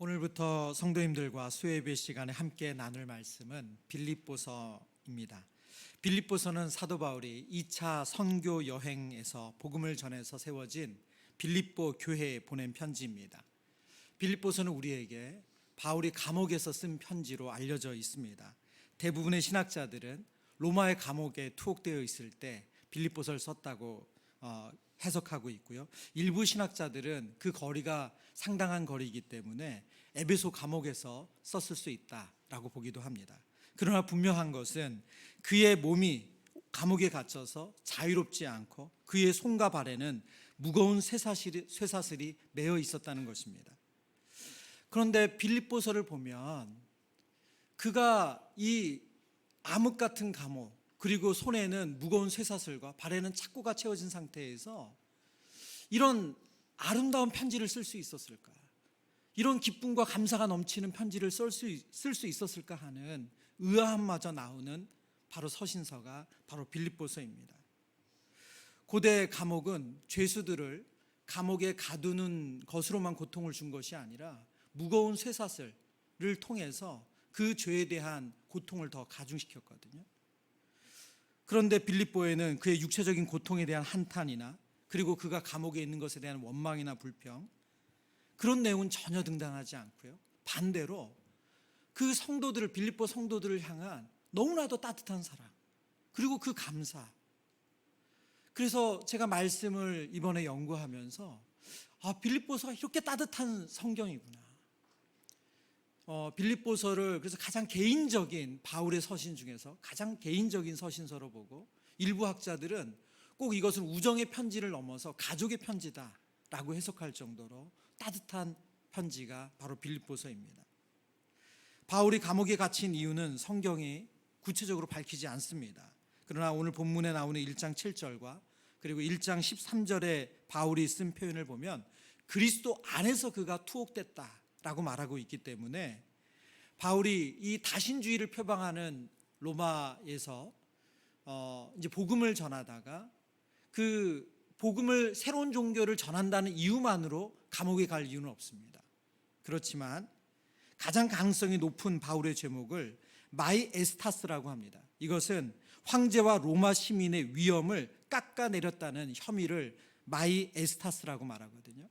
오늘부터 성도님들과 수요예배 시간에 함께 나눌 말씀은 빌립보서입니다. 빌립보서는 사도 바울이 2차 선교 여행에서 복음을 전해서 세워진 빌립보 교회에 보낸 편지입니다. 빌립보서는 우리에게 바울이 감옥에서 쓴 편지로 알려져 있습니다. 대부분의 신학자들은 로마의 감옥에 투옥되어 있을 때 빌립보서를 썼다고 해석하고 있고요. 일부 신학자들은 그 거리가 상당한 거리이기 때문에 에베소 감옥에서 썼을 수 있다라고 보기도 합니다. 그러나 분명한 것은 그의 몸이 감옥에 갇혀서 자유롭지 않고 그의 손과 발에는 무거운 쇠사슬이 매어 있었다는 것입니다. 그런데 빌립보서를 보면 그가 이 암흑 같은 감옥, 그리고 손에는 무거운 쇠사슬과 발에는 착고가 채워진 상태에서 이런 아름다운 편지를 쓸 수 있었을까? 이런 기쁨과 감사가 넘치는 편지를 쓸 수 있었을까 하는 의아함마저 나오는 바로 서신서가 바로 빌립보서입니다. 고대 감옥은 죄수들을 감옥에 가두는 것으로만 고통을 준 것이 아니라 무거운 쇠사슬을 통해서 그 죄에 대한 고통을 더 가중시켰거든요. 그런데 빌립보에는 그의 육체적인 고통에 대한 한탄이나 그리고 그가 감옥에 있는 것에 대한 원망이나 불평, 그런 내용은 전혀 등장하지 않고요. 반대로 그 성도들을, 빌립보 성도들을 향한 너무나도 따뜻한 사랑, 그리고 그 감사. 그래서 제가 말씀을 이번에 연구하면서 빌립보서가 이렇게 따뜻한 성경이구나. 빌립보서를 그래서 가장 개인적인 바울의 서신 중에서 가장 개인적인 서신서로 보고, 일부 학자들은 꼭 이것은 우정의 편지를 넘어서 가족의 편지다라고 해석할 정도로 따뜻한 편지가 바로 빌립보서입니다. 바울이 감옥에 갇힌 이유는 성경이 구체적으로 밝히지 않습니다. 그러나 오늘 본문에 나오는 1장 7절과 그리고 1장 13절에 바울이 쓴 표현을 보면 그리스도 안에서 그가 투옥됐다라고 말하고 있기 때문에 바울이 이 다신주의를 표방하는 로마에서 이제 복음을 전하다가 그 복음을, 새로운 종교를 전한다는 이유만으로 감옥에 갈 이유는 없습니다. 그렇지만 가장 가능성이 높은 바울의 제목을 마이 에스타스라고 합니다. 이것은 황제와 로마 시민의 위엄을 깎아내렸다는 혐의를 마이 에스타스라고 말하거든요.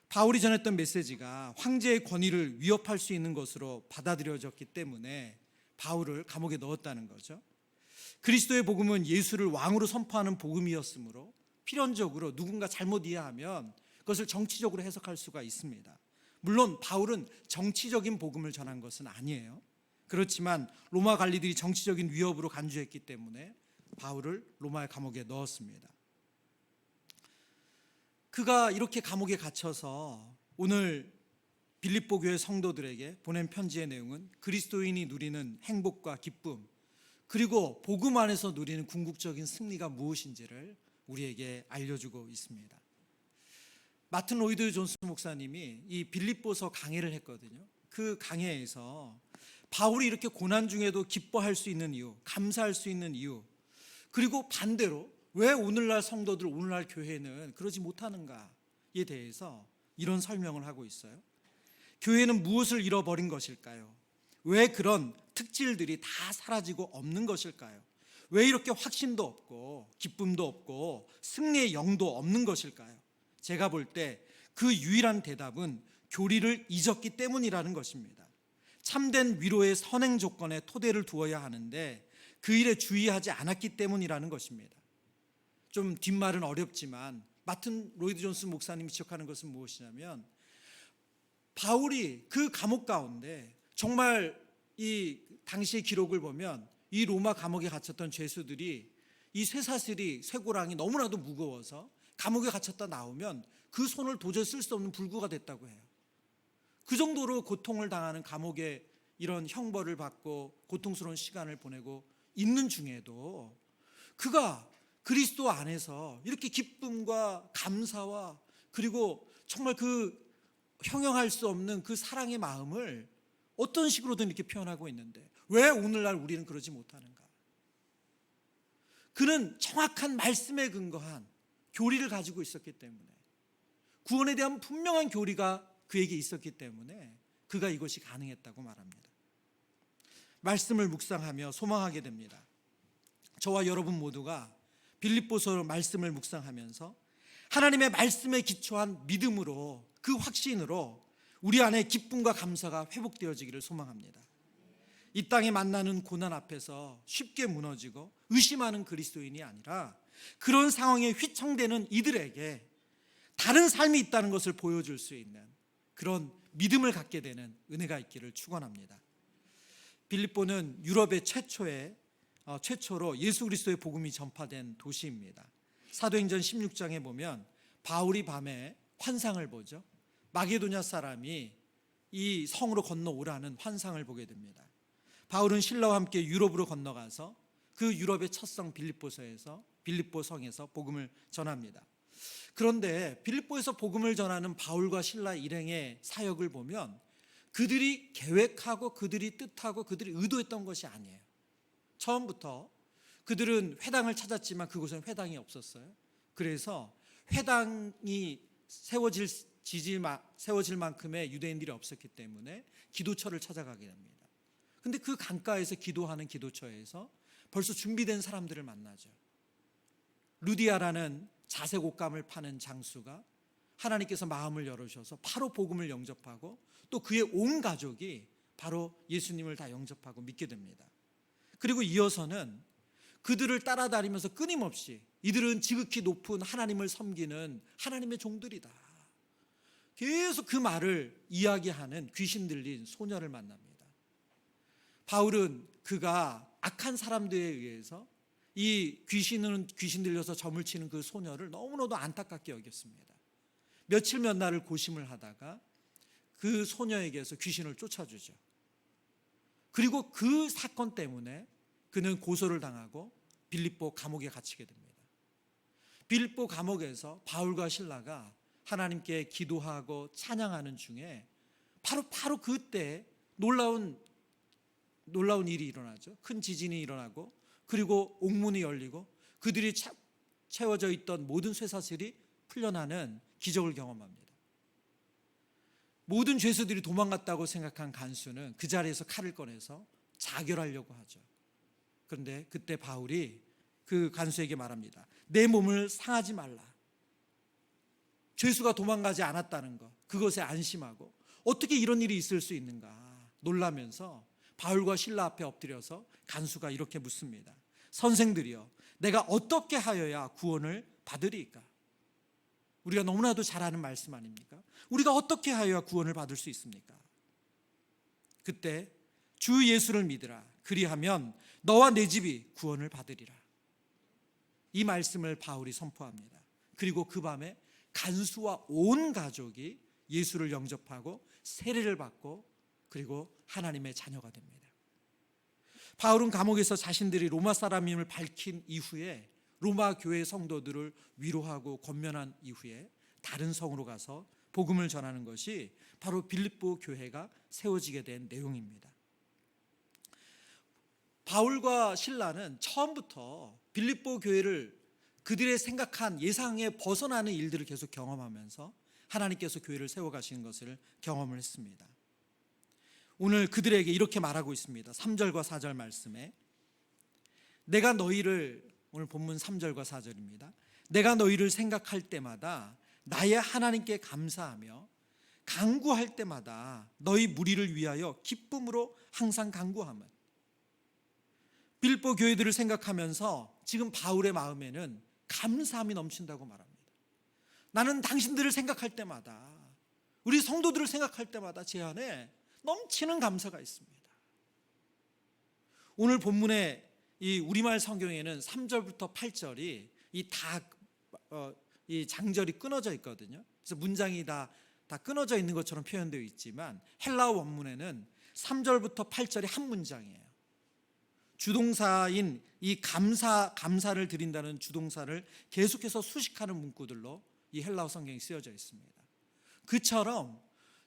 바울이 전했던 메시지가 황제의 권위를 위협할 수 있는 것으로 받아들여졌기 때문에 바울을 감옥에 넣었다는 거죠. 그리스도의 복음은 예수를 왕으로 선포하는 복음이었으므로 필연적으로 누군가 잘못 이해하면 그것을 정치적으로 해석할 수가 있습니다. 물론 바울은 정치적인 복음을 전한 것은 아니에요. 그렇지만 로마 관리들이 정치적인 위협으로 간주했기 때문에 바울을 로마의 감옥에 넣었습니다. 그가 이렇게 감옥에 갇혀서 오늘 빌립보 교회 성도들에게 보낸 편지의 내용은 그리스도인이 누리는 행복과 기쁨, 그리고 복음 안에서 누리는 궁극적인 승리가 무엇인지를 우리에게 알려주고 있습니다. 마틴 로이드 존스 목사님이 이 빌립보서 강해를 했거든요. 그 강해에서 바울이 이렇게 고난 중에도 기뻐할 수 있는 이유, 감사할 수 있는 이유, 그리고 반대로 왜 오늘날 성도들, 오늘날 교회는 그러지 못하는가에 대해서 이런 설명을 하고 있어요. 교회는 무엇을 잃어버린 것일까요? 왜 그런 특질들이 다 사라지고 없는 것일까요? 왜 이렇게 확신도 없고 기쁨도 없고 승리의 영도 없는 것일까요? 제가 볼 때 그 유일한 대답은 교리를 잊었기 때문이라는 것입니다. 참된 위로의 선행 조건에 토대를 두어야 하는데 그 일에 주의하지 않았기 때문이라는 것입니다. 좀 뒷말은 어렵지만 마틴 로이드 존스 목사님이 지적하는 것은 무엇이냐면, 바울이 그 감옥 가운데 정말 이 당시의 기록을 보면 이 로마 감옥에 갇혔던 죄수들이 이 쇠사슬이, 쇠고랑이 너무나도 무거워서 감옥에 갇혔다 나오면 그 손을 도저히 쓸 수 없는 불구가 됐다고 해요. 그 정도로 고통을 당하는 감옥에 이런 형벌을 받고 고통스러운 시간을 보내고 있는 중에도 그가 그리스도 안에서 이렇게 기쁨과 감사와 그리고 정말 그 형용할 수 없는 그 사랑의 마음을 어떤 식으로든 이렇게 표현하고 있는데 왜 오늘날 우리는 그러지 못하는가? 그는 정확한 말씀에 근거한 교리를 가지고 있었기 때문에, 구원에 대한 분명한 교리가 그에게 있었기 때문에 그가 이것이 가능했다고 말합니다. 말씀을 묵상하며 소망하게 됩니다. 저와 여러분 모두가 빌립보서 말씀을 묵상하면서 하나님의 말씀에 기초한 믿음으로, 그 확신으로 우리 안에 기쁨과 감사가 회복되어지기를 소망합니다. 이 땅에 만나는 고난 앞에서 쉽게 무너지고 의심하는 그리스도인이 아니라 그런 상황에 휘청대는 이들에게 다른 삶이 있다는 것을 보여줄 수 있는 그런 믿음을 갖게 되는 은혜가 있기를 축원합니다. 빌립보는 유럽의 최초로 예수 그리스도의 복음이 전파된 도시입니다. 사도행전 16장에 보면 바울이 밤에 환상을 보죠. 마게도냐 사람이 이 성으로 건너오라는 환상을 보게 됩니다. 바울은 신라와 함께 유럽으로 건너가서 그 유럽의 첫 성 빌립보 성에서 복음을 전합니다. 그런데 빌립보에서 복음을 전하는 바울과 신라 일행의 사역을 보면 그들이 계획하고 그들이 뜻하고 그들이 의도했던 것이 아니에요. 처음부터 그들은 회당을 찾았지만 그곳엔 회당이 없었어요. 그래서 회당이 세워질 만큼의 유대인들이 없었기 때문에 기도처를 찾아가게 됩니다. 근데 그 강가에서 기도하는 기도처에서 벌써 준비된 사람들을 만나죠. 루디아라는 자색 옷감을 파는 장수가 하나님께서 마음을 열어주셔서 바로 복음을 영접하고 또 그의 온 가족이 바로 예수님을 다 영접하고 믿게 됩니다. 그리고 이어서는 그들을 따라다니면서 끊임없이 이들은 지극히 높은 하나님을 섬기는 하나님의 종들이다, 계속 그 말을 이야기하는 귀신 들린 소녀를 만납니다. 바울은 그가 악한 사람들에 의해서 이 귀신 들려서 점을 치는 그 소녀를 너무나도 안타깝게 여겼습니다. 며칠 몇 날을 고심을 하다가 그 소녀에게서 귀신을 쫓아주죠. 그리고 그 사건 때문에 그는 고소를 당하고 빌립보 감옥에 갇히게 됩니다. 빌립보 감옥에서 바울과 실라가 하나님께 기도하고 찬양하는 중에 바로 그때 놀라운 일이 일어나죠. 큰 지진이 일어나고 그리고 옥문이 열리고 그들이 채워져 있던 모든 쇠사슬이 풀려나는 기적을 경험합니다. 모든 죄수들이 도망갔다고 생각한 간수는 그 자리에서 칼을 꺼내서 자결하려고 하죠. 그런데 그때 바울이 그 간수에게 말합니다. 내 몸을 상하지 말라. 죄수가 도망가지 않았다는 것, 그것에 안심하고 어떻게 이런 일이 있을 수 있는가 놀라면서 바울과 실라 앞에 엎드려서 간수가 이렇게 묻습니다. 선생들이여, 내가 어떻게 하여야 구원을 받으리까? 우리가 너무나도 잘 아는 말씀 아닙니까? 우리가 어떻게 하여야 구원을 받을 수 있습니까? 그때 주 예수를 믿으라. 그리하면 너와 내 집이 구원을 받으리라. 이 말씀을 바울이 선포합니다. 그리고 그 밤에 간수와 온 가족이 예수를 영접하고 세례를 받고 그리고 하나님의 자녀가 됩니다. 바울은 감옥에서 자신들이 로마 사람임을 밝힌 이후에 로마 교회 성도들을 위로하고 권면한 이후에 다른 성으로 가서 복음을 전하는 것이 바로 빌립보 교회가 세워지게 된 내용입니다. 바울과 실라는 처음부터 빌립보 교회를 그들의 생각한 예상에 벗어나는 일들을 계속 경험하면서 하나님께서 교회를 세워가시는 것을 경험을 했습니다. 오늘 그들에게 이렇게 말하고 있습니다. 3절과 4절 말씀에 내가 너희를, 오늘 본문 3절과 4절입니다. 내가 너희를 생각할 때마다 나의 하나님께 감사하며 간구할 때마다 너희 무리를 위하여 기쁨으로 항상 간구함은. 빌립보 교회들을 생각하면서 지금 바울의 마음에는 감사함이 넘친다고 말합니다. 나는 당신들을 생각할 때마다, 우리 성도들을 생각할 때마다 제 안에 넘치는 감사가 있습니다. 오늘 본문의 이 우리말 성경에는 3절부터 8절이 이 장절이 끊어져 있거든요. 그래서 문장이 다 끊어져 있는 것처럼 표현되어 있지만 헬라어 원문에는 3절부터 8절이 한 문장이에요. 주동사인 이 감사를 드린다는 주동사를 계속해서 수식하는 문구들로 이 헬라어 성경이 쓰여져 있습니다. 그처럼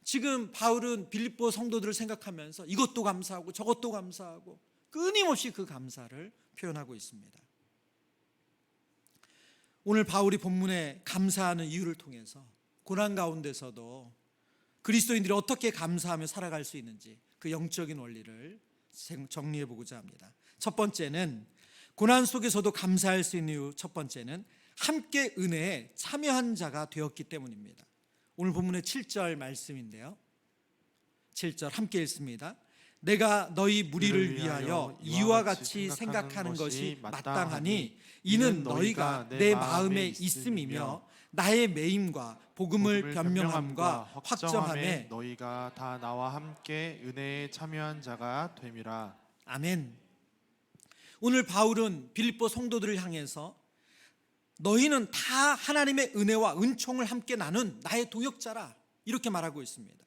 지금 바울은 빌립보 성도들을 생각하면서 이것도 감사하고 저것도 감사하고 끊임없이 그 감사를 표현하고 있습니다. 오늘 바울이 본문에 감사하는 이유를 통해서 고난 가운데서도 그리스도인들이 어떻게 감사하며 살아갈 수 있는지 그 영적인 원리를 정리해 보고자 합니다. 첫 번째는 고난 속에서도 감사할 수 있는 이유, 첫 번째는 함께 은혜에 참여한 자가 되었기 때문입니다. 오늘 본문의 7절 말씀인데요, 7절 함께 읽습니다. 내가 너희 무리를 위하여 이와 같이 생각하는 것이 마땅하니 이는 너희가 내 마음에 있음이며 나의 매임과 복음을 변명함과 확정함에 너희가 다 나와 함께 은혜에 참여한 자가 됨이라. 아멘. 오늘 바울은 빌립보 성도들을 향해서 너희는 다 하나님의 은혜와 은총을 함께 나눈 나의 동역자라 이렇게 말하고 있습니다.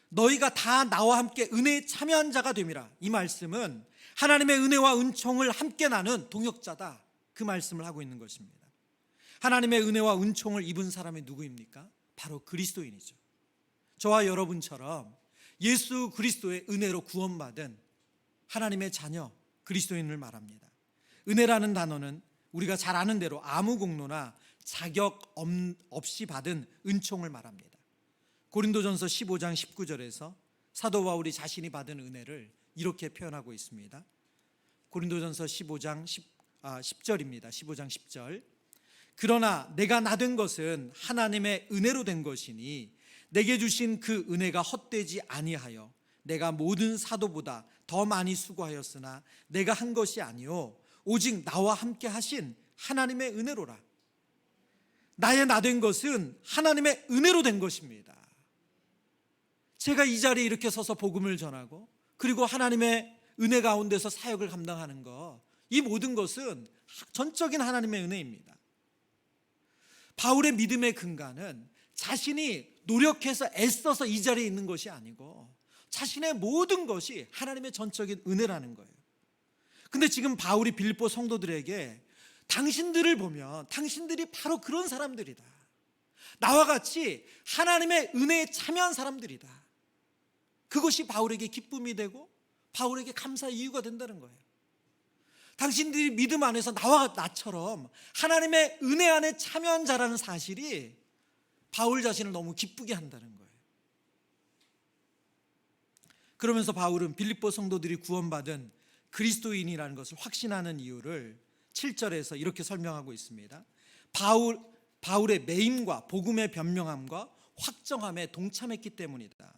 너희가 다 나와 함께 은혜에 참여한 자가 됨이라. 이 말씀은 하나님의 은혜와 은총을 함께 나눈 동역자다, 그 말씀을 하고 있는 것입니다. 하나님의 은혜와 은총을 입은 사람이 누구입니까? 바로 그리스도인이죠. 저와 여러분처럼 예수 그리스도의 은혜로 구원받은 하나님의 자녀 그리스도인을 말합니다. 은혜라는 단어는 우리가 잘 아는 대로 아무 공로나 자격 없이 받은 은총을 말합니다. 고린도전서 15장 19절에서 사도 바울이 자신이 받은 은혜를 이렇게 표현하고 있습니다. 고린도전서 15장 10절입니다. 15장 10절. 그러나 내가 나 된 것은 하나님의 은혜로 된 것이니 내게 주신 그 은혜가 헛되지 아니하여 내가 모든 사도보다 더 많이 수고하였으나 내가 한 것이 아니요 오직 나와 함께 하신 하나님의 은혜로라. 나의 나 된 것은 하나님의 은혜로 된 것입니다. 제가 이 자리에 이렇게 서서 복음을 전하고 그리고 하나님의 은혜 가운데서 사역을 감당하는 것, 이 모든 것은 전적인 하나님의 은혜입니다. 바울의 믿음의 근간은 자신이 노력해서 애써서 이 자리에 있는 것이 아니고 자신의 모든 것이 하나님의 전적인 은혜라는 거예요. 근데 지금 바울이 빌립보 성도들에게 당신들을 보면 당신들이 바로 그런 사람들이다, 나와 같이 하나님의 은혜에 참여한 사람들이다, 그것이 바울에게 기쁨이 되고 바울에게 감사의 이유가 된다는 거예요. 당신들이 믿음 안에서 나와 나처럼 하나님의 은혜 안에 참여한 자라는 사실이 바울 자신을 너무 기쁘게 한다는 거예요. 그러면서 바울은 빌립보 성도들이 구원받은 그리스도인이라는 것을 확신하는 이유를 7절에서 이렇게 설명하고 있습니다. 바울의 매임과 복음의 변명함과 확정함에 동참했기 때문이다.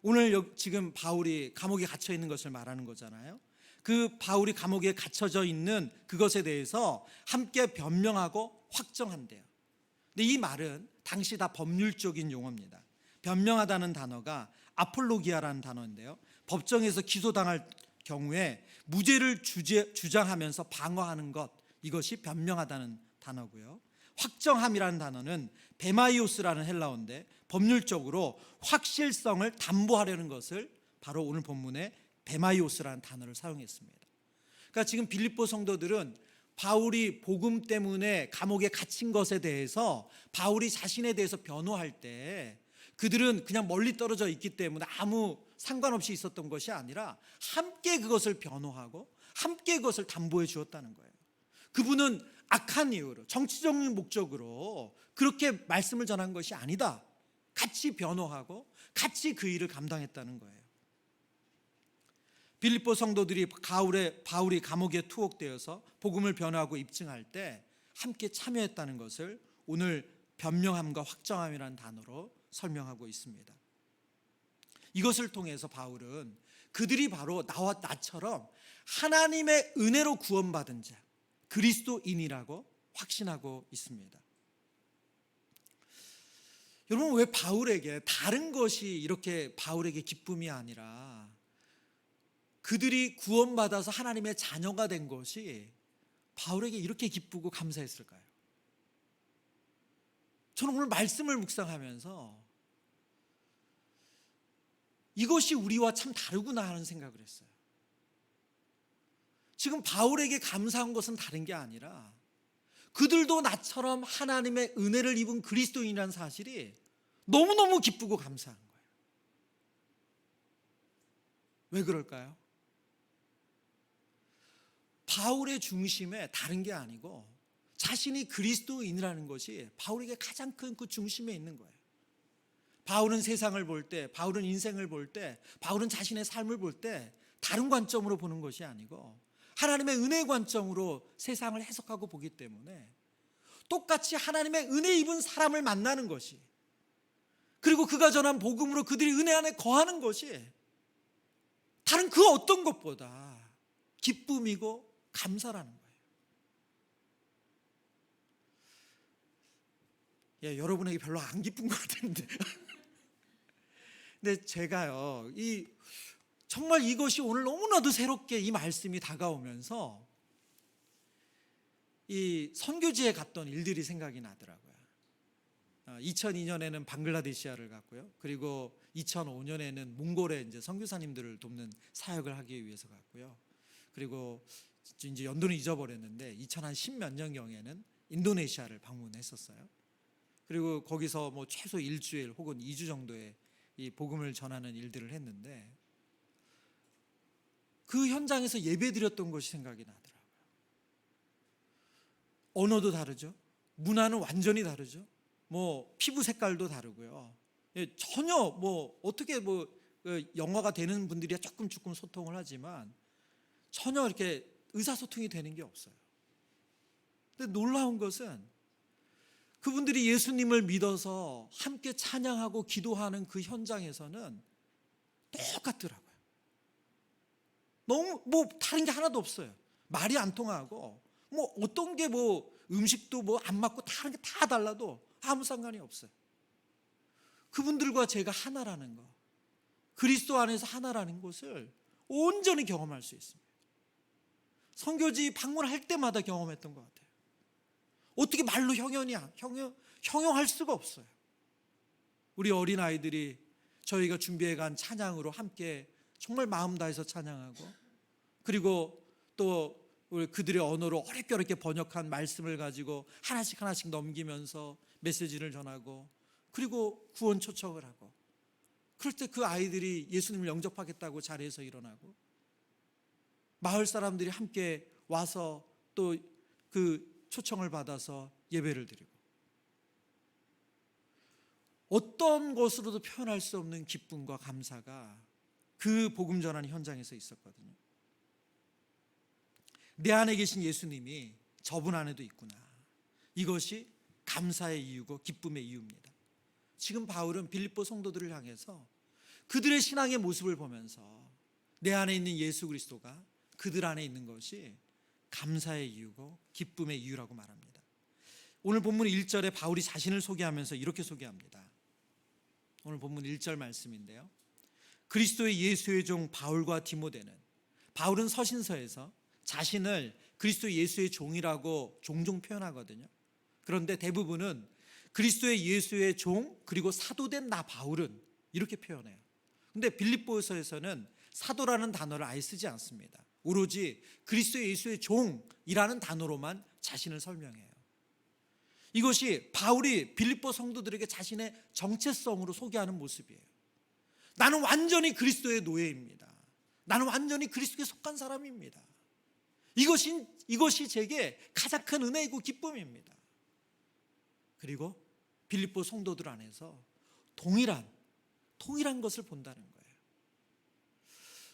오늘 지금 바울이 감옥에 갇혀 있는 것을 말하는 거잖아요. 그 바울이 감옥에 갇혀져 있는 그것에 대해서 함께 변명하고 확정한대요. 근데 이 말은 당시 다 법률적인 용어입니다. 변명하다는 단어가 아폴로기아라는 단어인데요, 법정에서 기소당할 경우에 무죄를 주장하면서 방어하는 것, 이것이 변명하다는 단어고요. 확정함이라는 단어는 베마이오스라는 헬라어인데 법률적으로 확실성을 담보하려는 것을 바로 오늘 본문에 베마이오스라는 단어를 사용했습니다. 그러니까 지금 빌립보 성도들은 바울이 복음 때문에 감옥에 갇힌 것에 대해서 바울이 자신에 대해서 변호할 때 그들은 그냥 멀리 떨어져 있기 때문에 아무 상관없이 있었던 것이 아니라 함께 그것을 변호하고 함께 그것을 담보해 주었다는 거예요. 그분은 악한 이유로 정치적인 목적으로 그렇게 말씀을 전한 것이 아니다, 같이 변호하고 같이 그 일을 감당했다는 거예요. 빌립보 성도들이 바울이 감옥에 투옥되어서 복음을 변호하고 입증할 때 함께 참여했다는 것을 오늘 변명함과 확정함이라는 단어로 설명하고 있습니다. 이것을 통해서 바울은 그들이 바로 나와 나처럼 하나님의 은혜로 구원받은 자, 그리스도인이라고 확신하고 있습니다. 여러분, 왜 바울에게 다른 것이 이렇게 바울에게 기쁨이 아니라 그들이 구원받아서 하나님의 자녀가 된 것이 바울에게 이렇게 기쁘고 감사했을까요? 저는 오늘 말씀을 묵상하면서 이것이 우리와 참 다르구나 하는 생각을 했어요. 지금 바울에게 감사한 것은 다른 게 아니라 그들도 나처럼 하나님의 은혜를 입은 그리스도인이라는 사실이 너무너무 기쁘고 감사한 거예요. 왜 그럴까요? 바울의 중심에 다른 게 아니고 자신이 그리스도인이라는 것이 바울에게 가장 큰 그 중심에 있는 거예요. 바울은 세상을 볼 때, 바울은 인생을 볼 때, 바울은 자신의 삶을 볼 때 다른 관점으로 보는 것이 아니고 하나님의 은혜의 관점으로 세상을 해석하고 보기 때문에 똑같이 하나님의 은혜 입은 사람을 만나는 것이, 그리고 그가 전한 복음으로 그들이 은혜 안에 거하는 것이 다른 그 어떤 것보다 기쁨이고 감사라는 거예요. 여러분에게 별로 안 기쁜 것 같은데 근데 제가요, 정말 이것이 오늘 너무나도 새롭게 이 말씀이 다가오면서 이 선교지에 갔던 일들이 생각이 나더라고요. 2002년에는 방글라데시아를 갔고요. 그리고 2005년에는 몽골에 이제 선교사님들을 돕는 사역을 하기 위해서 갔고요. 그리고 이제 연도는 잊어버렸는데 2010몇 년경에는 인도네시아를 방문했었어요. 그리고 거기서 뭐 최소 일주일 혹은 2주 정도의 이 복음을 전하는 일들을 했는데 그 현장에서 예배드렸던 것이 생각이 나더라고요. 언어도 다르죠. 문화는 완전히 다르죠. 뭐 피부 색깔도 다르고요. 전혀 뭐 어떻게 뭐 영어가 되는 분들이야 조금 소통을 하지만 전혀 이렇게 의사소통이 되는 게 없어요. 근데 놀라운 것은 그분들이 예수님을 믿어서 함께 찬양하고 기도하는 그 현장에서는 똑같더라고요. 너무 뭐 다른 게 하나도 없어요. 말이 안 통하고 뭐 어떤 게 뭐 음식도 뭐 안 맞고 다른 게 다 달라도 아무 상관이 없어요. 그분들과 제가 하나라는 거, 그리스도 안에서 하나라는 것을 온전히 경험할 수 있습니다. 선교지 방문할 때마다 경험했던 것 같아요. 어떻게 말로 형용할 수가 없어요. 우리 어린아이들이 저희가 준비해간 찬양으로 함께 정말 마음 다해서 찬양하고, 그리고 또 우리 그들의 언어로 어렵게 번역한 말씀을 가지고 하나씩 넘기면서 메시지를 전하고, 그리고 구원 초청을 하고, 그럴 때 그 아이들이 예수님을 영접하겠다고 자리에서 일어나고, 마을 사람들이 함께 와서 또 그 초청을 받아서 예배를 드리고, 어떤 것으로도 표현할 수 없는 기쁨과 감사가 그 복음 전하는 현장에서 있었거든요. 내 안에 계신 예수님이 저분 안에도 있구나. 이것이 감사의 이유고 기쁨의 이유입니다. 지금 바울은 빌립보 성도들을 향해서 그들의 신앙의 모습을 보면서 내 안에 있는 예수 그리스도가 그들 안에 있는 것이 감사의 이유고 기쁨의 이유라고 말합니다. 오늘 본문 1절에 바울이 자신을 소개하면서 이렇게 소개합니다. 오늘 본문 1절 말씀인데요, 그리스도의 예수의 종 바울과 디모데는, 바울은 서신서에서 자신을 그리스도 예수의 종이라고 종종 표현하거든요. 그런데 대부분은 그리스도의 예수의 종 그리고 사도된 나 바울은 이렇게 표현해요. 근데 빌립보서에서는 사도라는 단어를 아예 쓰지 않습니다. 오로지 그리스도 예수의 종이라는 단어로만 자신을 설명해요. 이것이 바울이 빌립보 성도들에게 자신의 정체성으로 소개하는 모습이에요. 나는 완전히 그리스도의 노예입니다. 나는 완전히 그리스도에 속한 사람입니다. 이것이 제게 가장 큰 은혜이고 기쁨입니다. 그리고 빌립보 성도들 안에서 동일한 것을 본다는 거예요.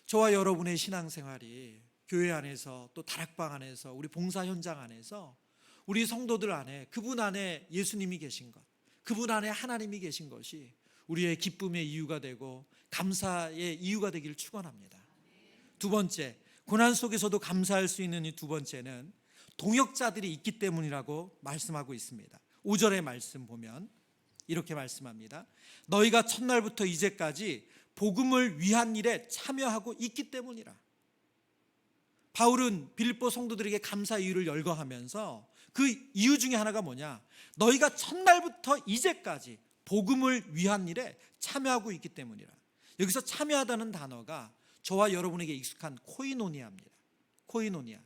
저와 여러분의 신앙생활이 교회 안에서 또 다락방 안에서 우리 봉사 현장 안에서 우리 성도들 안에 그분 안에 예수님이 계신 것, 그분 안에 하나님이 계신 것이 우리의 기쁨의 이유가 되고 감사의 이유가 되기를 축원합니다. 두 번째, 고난 속에서도 감사할 수 있는 이 두 번째는 동역자들이 있기 때문이라고 말씀하고 있습니다. 5절의 말씀 보면 이렇게 말씀합니다. 너희가 첫날부터 이제까지 복음을 위한 일에 참여하고 있기 때문이라. 바울은 빌립보 성도들에게 감사 이유를 열거하면서 그 이유 중에 하나가 뭐냐, 너희가 첫날부터 이제까지 복음을 위한 일에 참여하고 있기 때문이라. 여기서 참여하다는 단어가 저와 여러분에게 익숙한 코이노니아입니다. 코이노니아.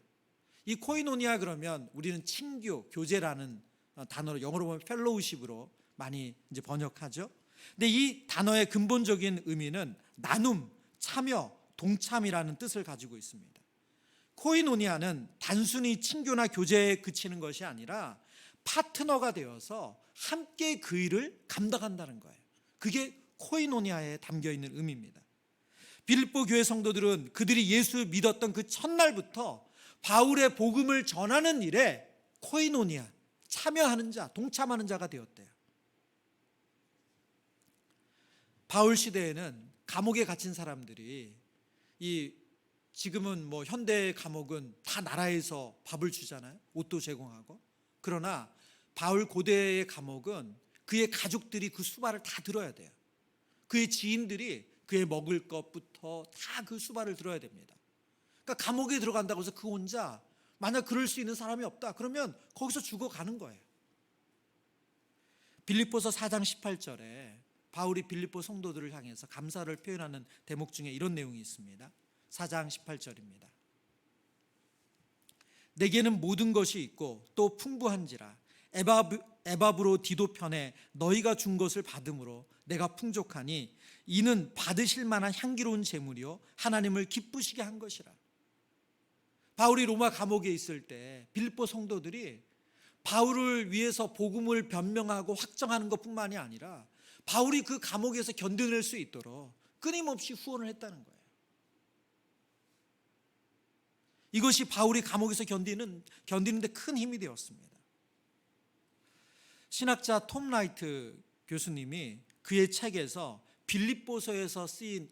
이 코이노니아 그러면 우리는 친교, 교제라는 단어로 영어로 보면 펠로우십으로 많이 이제 번역하죠. 근데 이 단어의 근본적인 의미는 나눔, 참여, 동참이라는 뜻을 가지고 있습니다. 코이노니아는 단순히 친교나 교제에 그치는 것이 아니라 파트너가 되어서 함께 그 일을 감당한다는 거예요. 그게 코이노니아에 담겨 있는 의미입니다. 빌립보 교회 성도들은 그들이 예수 믿었던 그 첫날부터 바울의 복음을 전하는 일에 코이노니아, 참여하는 자, 동참하는 자가 되었대요. 바울 시대에는 감옥에 갇힌 사람들이 지금은 뭐 현대 감옥은 다 나라에서 밥을 주잖아요. 옷도 제공하고. 그러나 바울 고대의 감옥은 그의 가족들이 그 수발을 다 들어야 돼요. 그의 지인들이 그의 먹을 것부터 다 그 수발을 들어야 됩니다. 그러니까 감옥에 들어간다고 해서 그 혼자 만약 그럴 수 있는 사람이 없다 그러면 거기서 죽어가는 거예요. 빌립보서 4장 18절에 바울이 빌립보 성도들을 향해서 감사를 표현하는 대목 중에 이런 내용이 있습니다. 4장 18절입니다. 내게는 모든 것이 있고 또 풍부한지라 에바브로디도 편에 너희가 준 것을 받음으로 내가 풍족하니 이는 받으실 만한 향기로운 제물이요 하나님을 기쁘시게 한 것이라. 바울이 로마 감옥에 있을 때 빌립보 성도들이 바울을 위해서 복음을 변명하고 확정하는 것뿐만이 아니라 바울이 그 감옥에서 견뎌낼 수 있도록 끊임없이 후원을 했다는 거예요. 이것이 바울이 감옥에서 견디는데 큰 힘이 되었습니다. 신학자 톰 라이트 교수님이 그의 책에서 빌립보서에서 쓰인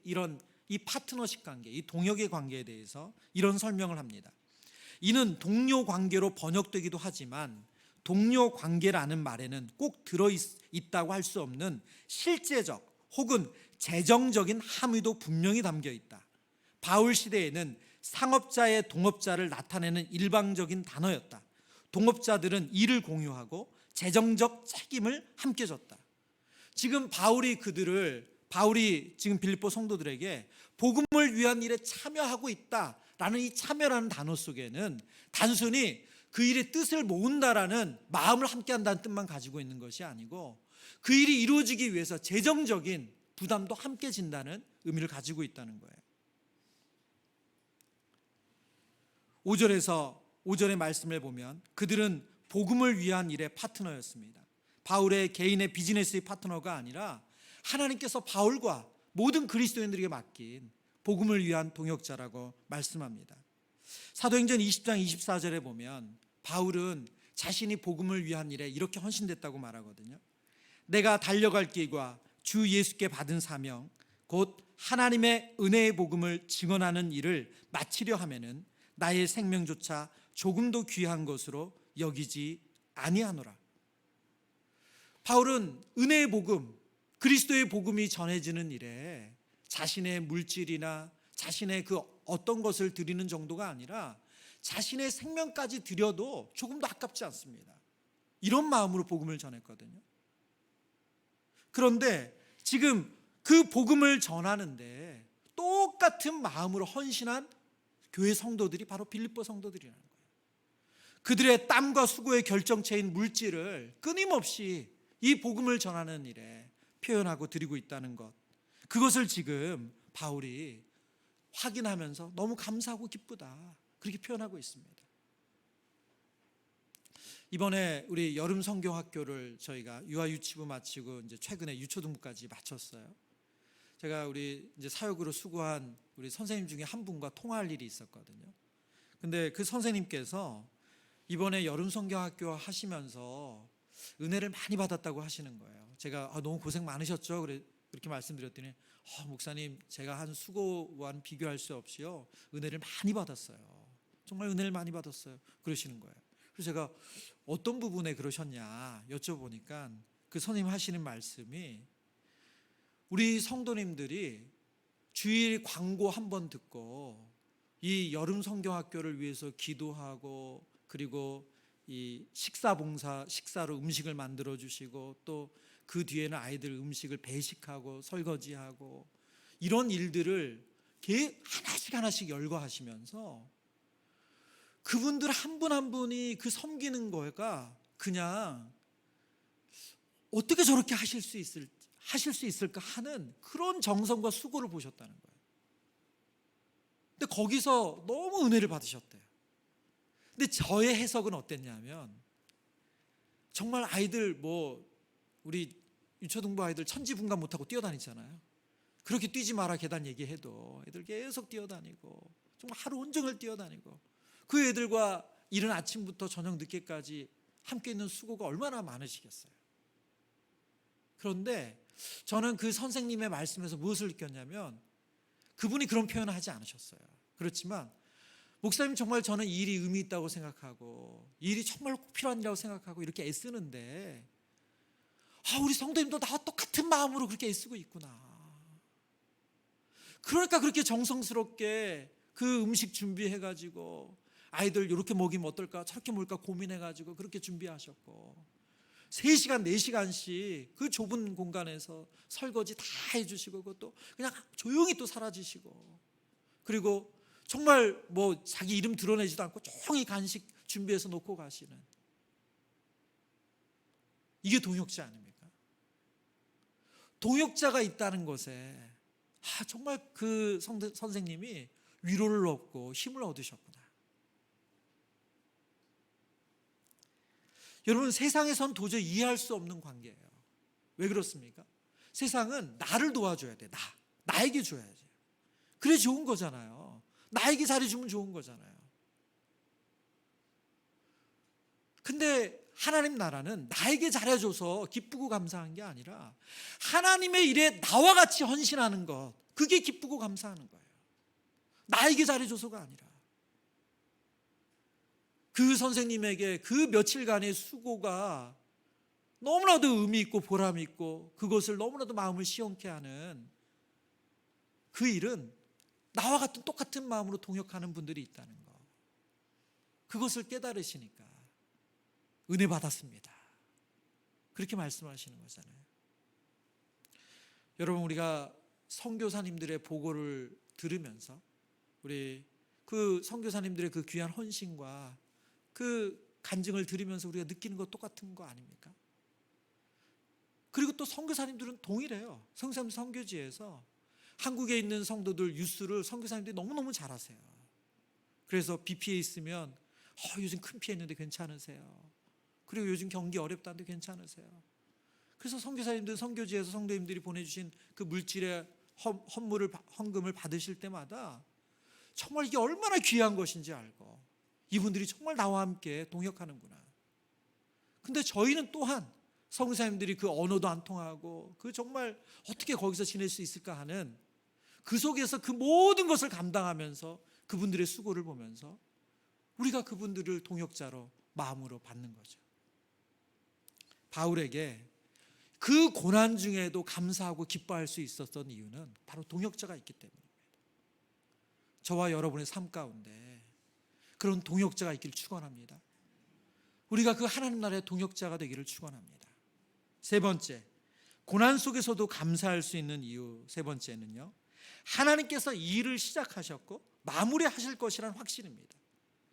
이 파트너십 관계, 이 동역의 관계에 대해서 이런 설명을 합니다. 이는 동료 관계로 번역되기도 하지만 동료 관계라는 말에는 꼭 들어있다고 할 수 없는 실제적 혹은 재정적인 함의도 분명히 담겨 있다. 바울 시대에는 상업자의 동업자를 나타내는 일방적인 단어였다. 동업자들은 일을 공유하고 재정적 책임을 함께 졌다. 지금 바울이 지금 빌립보 성도들에게 복음을 위한 일에 참여하고 있다라는 이 참여라는 단어 속에는 단순히 그 일의 뜻을 모은다라는 마음을 함께한다는 뜻만 가지고 있는 것이 아니고 그 일이 이루어지기 위해서 재정적인 부담도 함께 진다는 의미를 가지고 있다는 거예요. 5절의 말씀을 보면 그들은 복음을 위한 일의 파트너였습니다. 바울의 개인의 비즈니스의 파트너가 아니라 하나님께서 바울과 모든 그리스도인들에게 맡긴 복음을 위한 동역자라고 말씀합니다. 사도행전 20장 24절에 보면 바울은 자신이 복음을 위한 일에 이렇게 헌신됐다고 말하거든요. 내가 달려갈 길과 주 예수께 받은 사명 곧 하나님의 은혜의 복음을 증언하는 일을 마치려 하면은 나의 생명조차 조금도 귀한 것으로 여기지 아니하노라. 바울은 은혜의 복음, 그리스도의 복음이 전해지는 일에 자신의 물질이나 자신의 그 어떤 것을 드리는 정도가 아니라 자신의 생명까지 드려도 조금도 아깝지 않습니다. 이런 마음으로 복음을 전했거든요. 그런데 지금 그 복음을 전하는데 똑같은 마음으로 헌신한 교회 성도들이 바로 빌립보 성도들이라는 거예요. 그들의 땀과 수고의 결정체인 물질을 끊임없이 이 복음을 전하는 일에 표현하고 드리고 있다는 것, 그것을 지금 바울이 확인하면서 너무 감사하고 기쁘다 그렇게 표현하고 있습니다. 이번에 우리 여름 성경학교를 저희가 유아유치부 마치고 이제 최근에 유초등부까지 마쳤어요. 제가 우리 이제 사역으로 수고한 우리 선생님 중에 한 분과 통화할 일이 있었거든요. 근데 그 선생님께서 이번에 여름 성경학교 하시면서 은혜를 많이 받았다고 하시는 거예요. 제가 너무 고생 많으셨죠? 그렇게 말씀드렸더니 목사님 제가 한 수고와는 비교할 수 없이요 은혜를 많이 받았어요. 정말 은혜를 많이 받았어요. 그러시는 거예요. 그래서 제가 어떤 부분에 그러셨냐 여쭤보니까 그 선생님 하시는 말씀이 우리 성도님들이 주일 광고 한 번 듣고 이 여름 성경학교를 위해서 기도하고 그리고 이 식사로 음식을 만들어 주시고 또 그 뒤에는 아이들 음식을 배식하고 설거지하고 이런 일들을 하나씩 열거하시면서 그분들 한 분 한 분이 그 섬기는 거가 그냥 어떻게 저렇게 하실 수 있을까 하는 그런 정성과 수고를 보셨다는 거예요. 근데 거기서 너무 은혜를 받으셨대요. 근데 저의 해석은 어땠냐면 정말 아이들 우리 유초등부 아이들 천지분간 못하고 뛰어다니잖아요. 그렇게 뛰지 마라 계단 얘기해도 애들 계속 뛰어다니고 정말 하루 온종일 뛰어다니고 그 애들과 이른 아침부터 저녁 늦게까지 함께 있는 수고가 얼마나 많으시겠어요. 그런데 저는 그 선생님의 말씀에서 무엇을 느꼈냐면 그분이 그런 표현을 하지 않으셨어요. 그렇지만 목사님 정말 저는 이 일이 의미 있다고 생각하고 이 일이 정말 꼭 필요한 일이라고 생각하고 이렇게 애쓰는데 우리 성도님도 나와 똑같은 마음으로 그렇게 애쓰고 있구나. 그러니까 그렇게 정성스럽게 그 음식 준비해가지고 아이들 이렇게 먹이면 어떨까 저렇게 먹을까 고민해가지고 그렇게 준비하셨고 3시간 4시간씩 그 좁은 공간에서 설거지 다 해주시고 그것도 그냥 조용히 또 사라지시고 그리고 정말 뭐 자기 이름 드러내지도 않고 조용히 간식 준비해서 놓고 가시는 이게 동역자 아닙니까? 동역자가 있다는 것에 정말 그 선생님이 위로를 얻고 힘을 얻으셨구나. 여러분 세상에선 도저히 이해할 수 없는 관계예요. 왜 그렇습니까? 세상은 나를 도와줘야 돼. 나에게 줘야지. 그래 좋은 거잖아요. 나에게 잘해주면 좋은 거잖아요. 근데 하나님 나라는 나에게 잘해줘서 기쁘고 감사한 게 아니라 하나님의 일에 나와 같이 헌신하는 것, 그게 기쁘고 감사하는 거예요. 나에게 잘해줘서가 아니라 그 선생님에게 그 며칠간의 수고가 너무나도 의미 있고 보람 있고 그것을 너무나도 마음을 시원케 하는 그 일은 나와 같은 똑같은 마음으로 동역하는 분들이 있다는 거, 그것을 깨달으시니까 은혜 받았습니다. 그렇게 말씀하시는 거잖아요. 여러분 우리가 선교사님들의 보고를 들으면서 우리 그 선교사님들의 그 귀한 헌신과 그 간증을 들으면서 우리가 느끼는 것 똑같은 거 아닙니까? 그리고 또 선교사님들은 동일해요. 성삼 선교지에서 한국에 있는 성도들 뉴스를 선교사님들이 너무너무 잘하세요. 그래서 비 피해 있으면 요즘 큰 피해 있는데 괜찮으세요? 그리고 요즘 경기 어렵다는데 괜찮으세요? 그래서 선교사님들 선교지에서 성도님들이 보내주신 그 물질의 헌금을 받으실 때마다 정말 이게 얼마나 귀한 것인지 알고 이분들이 정말 나와 함께 동역하는구나. 근데 저희는 또한 선교사님들이 그 언어도 안 통하고 그 정말 어떻게 거기서 지낼 수 있을까 하는 그 속에서 그 모든 것을 감당하면서 그분들의 수고를 보면서 우리가 그분들을 동역자로 마음으로 받는 거죠. 바울에게 그 고난 중에도 감사하고 기뻐할 수 있었던 이유는 바로 동역자가 있기 때문입니다. 저와 여러분의 삶 가운데 그런 동역자가 있기를 축원합니다. 우리가 그 하나님 나라의 동역자가 되기를 축원합니다. 세 번째, 고난 속에서도 감사할 수 있는 이유 세 번째는요, 하나님께서 이 일을 시작하셨고 마무리하실 것이라는 확신입니다.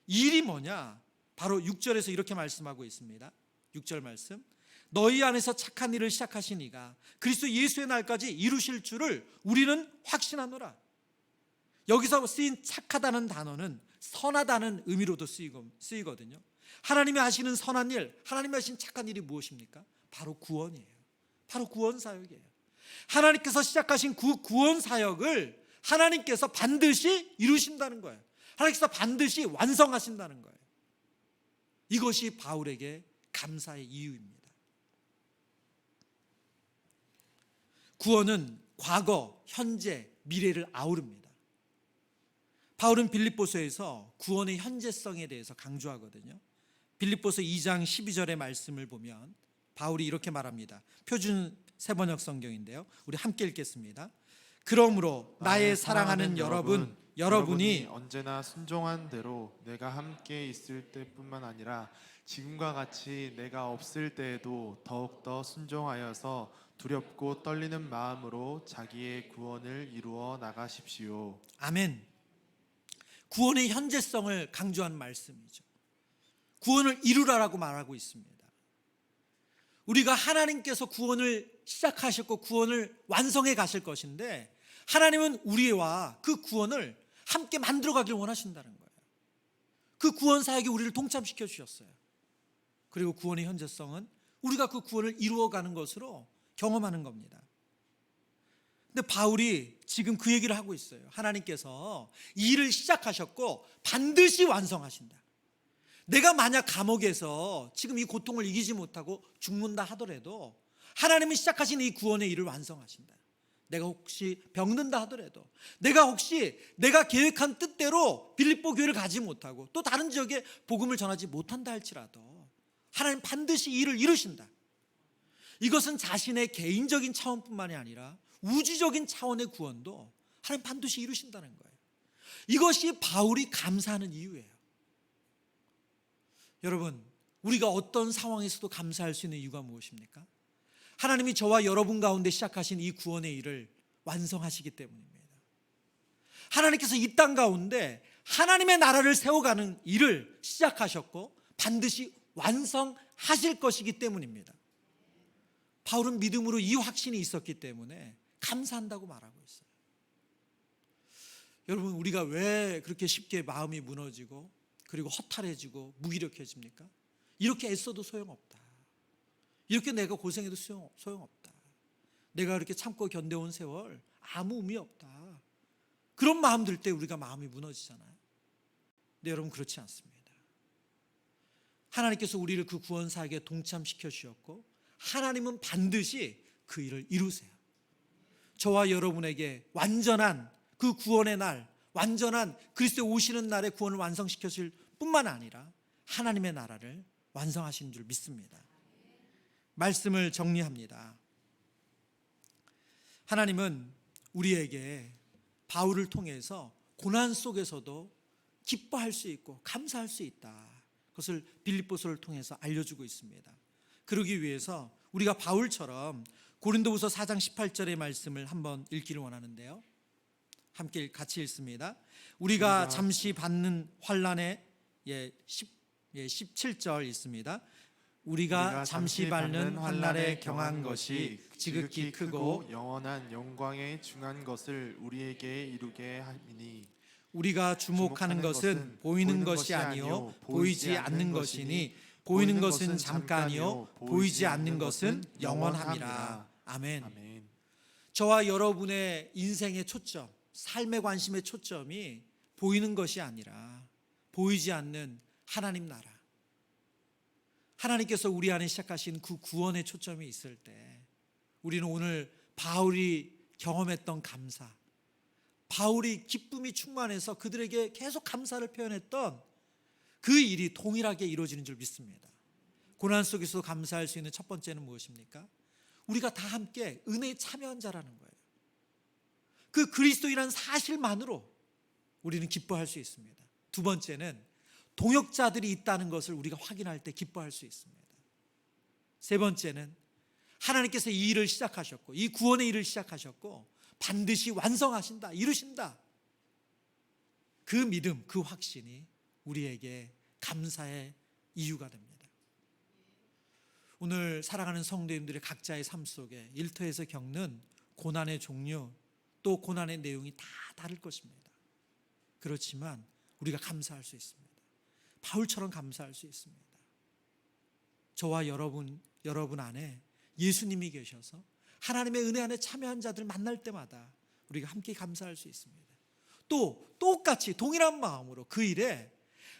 이 일이 뭐냐? 바로 6절에서 이렇게 말씀하고 있습니다. 6절 말씀, 너희 안에서 착한 일을 시작하신 이가 그리스도 예수의 날까지 이루실 줄을 우리는 확신하노라. 여기서 쓰인 착하다는 단어는 선하다는 의미로도 쓰이거든요. 하나님이 하시는 선한 일, 하나님이 하신 착한 일이 무엇입니까? 바로 구원이에요. 바로 구원 사역이에요. 하나님께서 시작하신 그 구원 사역을 하나님께서 반드시 이루신다는 거예요. 하나님께서 반드시 완성하신다는 거예요. 이것이 바울에게 감사의 이유입니다. 구원은 과거, 현재, 미래를 아우릅니다. 바울은 빌립보서에서 구원의 현재성에 대해서 강조하거든요. 빌립보서 2장 12절의 말씀을 보면 바울이 이렇게 말합니다. 표준 세번역 성경인데요. 우리 함께 읽겠습니다. 그러므로 나의 사랑하는 여러분이 언제나 순종한 대로 내가 함께 있을 때뿐만 아니라 지금과 같이 내가 없을 때에도 더욱더 순종하여서 두렵고 떨리는 마음으로 자기의 구원을 이루어 나가십시오. 아멘. 구원의 현재성을 강조한 말씀이죠. 구원을 이루라라고 말하고 있습니다. 우리가 하나님께서 구원을 시작하셨고 구원을 완성해 가실 것인데 하나님은 우리와 그 구원을 함께 만들어 가길 원하신다는 거예요. 그 구원 사역에 우리를 동참시켜 주셨어요. 그리고 구원의 현재성은 우리가 그 구원을 이루어가는 것으로 경험하는 겁니다. 근데 바울이 지금 그 얘기를 하고 있어요. 하나님께서 이 일을 시작하셨고 반드시 완성하신다. 내가 만약 감옥에서 지금 이 고통을 이기지 못하고 죽는다 하더라도 하나님이 시작하신 이 구원의 일을 완성하신다. 내가 혹시 병든다 하더라도, 내가 혹시 내가 계획한 뜻대로 빌립보 교회를 가지 못하고 또 다른 지역에 복음을 전하지 못한다 할지라도 하나님 반드시 이 일을 이루신다. 이것은 자신의 개인적인 차원뿐만이 아니라 우주적인 차원의 구원도 하나님 반드시 이루신다는 거예요. 이것이 바울이 감사하는 이유예요. 여러분, 우리가 어떤 상황에서도 감사할 수 있는 이유가 무엇입니까? 하나님이 저와 여러분 가운데 시작하신 이 구원의 일을 완성하시기 때문입니다. 하나님께서 이 땅 가운데 하나님의 나라를 세워가는 일을 시작하셨고 반드시 완성하실 것이기 때문입니다. 바울은 믿음으로 이 확신이 있었기 때문에 감사한다고 말하고 있어요. 여러분, 우리가 왜 그렇게 쉽게 마음이 무너지고 그리고 허탈해지고 무기력해집니까? 이렇게 애써도 소용없다. 이렇게 내가 고생해도 소용없다. 내가 그렇게 참고 견뎌온 세월 아무 의미 없다. 그런 마음 들 때 우리가 마음이 무너지잖아요. 근데 여러분, 그렇지 않습니다. 하나님께서 우리를 그 구원 사역에 동참시켜 주셨고 하나님은 반드시 그 일을 이루세요. 저와 여러분에게 완전한 그 구원의 날, 완전한 그리스도의 오시는 날에 구원을 완성시켜줄 뿐만 아니라 하나님의 나라를 완성하신 줄 믿습니다. 말씀을 정리합니다. 하나님은 우리에게 바울을 통해서 고난 속에서도 기뻐할 수 있고 감사할 수 있다. 그것을 빌립보서를 통해서 알려주고 있습니다. 그러기 위해서 우리가 바울처럼 고린도후서 4장 18절의 말씀을 한번 읽기를 원하는데요. 함께 같이 읽습니다. 우리가 잠시 받는 환난에 17절 있습니다. 우리가 잠시 받는 환난에 경한 것이 지극히 크고 영원한 영광에 중한 것을 우리에게 이루게 함이니 우리가 주목하는 것은 보이는 것이 아니요 보이지 않는 것이니 보이는 것은 잠깐이요 보이지 않는 것은 영원함이라. 아멘. 아멘. 저와 여러분의 인생의 초점, 삶의 관심의 초점이 보이는 것이 아니라 보이지 않는 하나님 나라, 하나님께서 우리 안에 시작하신 그 구원의 초점이 있을 때 우리는 오늘 바울이 경험했던 감사, 바울이 기쁨이 충만해서 그들에게 계속 감사를 표현했던 그 일이 동일하게 이루어지는 줄 믿습니다. 고난 속에서도 감사할 수 있는 첫 번째는 무엇입니까? 우리가 다 함께 은혜에 참여한 자라는 거예요. 그 그리스도인한 사실만으로 우리는 기뻐할 수 있습니다. 두 번째는 동역자들이 있다는 것을 우리가 확인할 때 기뻐할 수 있습니다. 세 번째는 하나님께서 이 일을 시작하셨고 이 구원의 일을 시작하셨고 반드시 완성하신다, 이루신다. 그 믿음, 그 확신이 우리에게 감사의 이유가 됩니다. 오늘 사랑하는 성도님들의 각자의 삶 속에 일터에서 겪는 고난의 종류 또 고난의 내용이 다 다를 것입니다. 그렇지만 우리가 감사할 수 있습니다. 바울처럼 감사할 수 있습니다. 저와 여러분 안에 예수님이 계셔서 하나님의 은혜 안에 참여한 자들 만날 때마다 우리가 함께 감사할 수 있습니다. 또 똑같이 동일한 마음으로 그 일에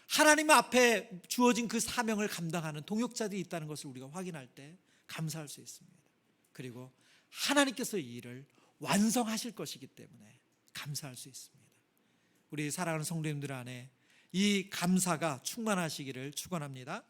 하나님 앞에 주어진 그 사명을 감당하는 동역자들이 있다는 것을 우리가 확인할 때 감사할 수 있습니다. 그리고 하나님께서 이 일을 완성하실 것이기 때문에 감사할 수 있습니다. 우리 사랑하는 성도님들 안에 이 감사가 충만하시기를 축원합니다.